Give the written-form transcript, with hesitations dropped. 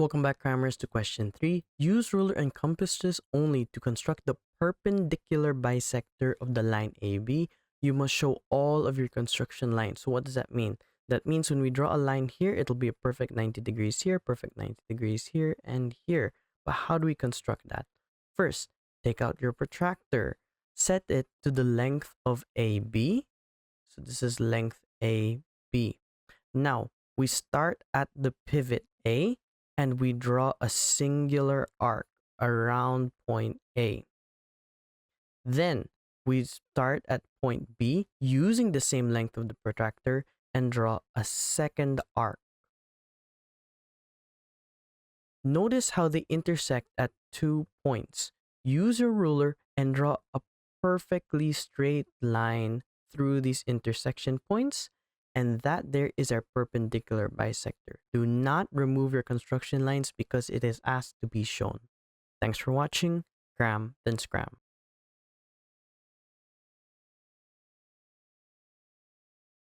Welcome back, Crammers, to question 3. Use ruler and compasses only to construct the perpendicular bisector of the line AB. You must show all of your construction lines. So what does that mean? That means when we draw a line here, it'll be a perfect 90 degrees here, perfect 90 degrees here, and here. But how do we construct that? First, take out your protractor. Set it to the length of AB. So this is length AB. Now, we start at the pivot A and we draw a singular arc around point A. Then we start at point B using the same length of the protractor and draw a second arc. Notice how they intersect at 2 points. Use your ruler and draw a perfectly straight line through these intersection points, and that there is our perpendicular bisector. Do not remove your construction lines because it is asked to be shown. Thanks for watching. Cram, then scram.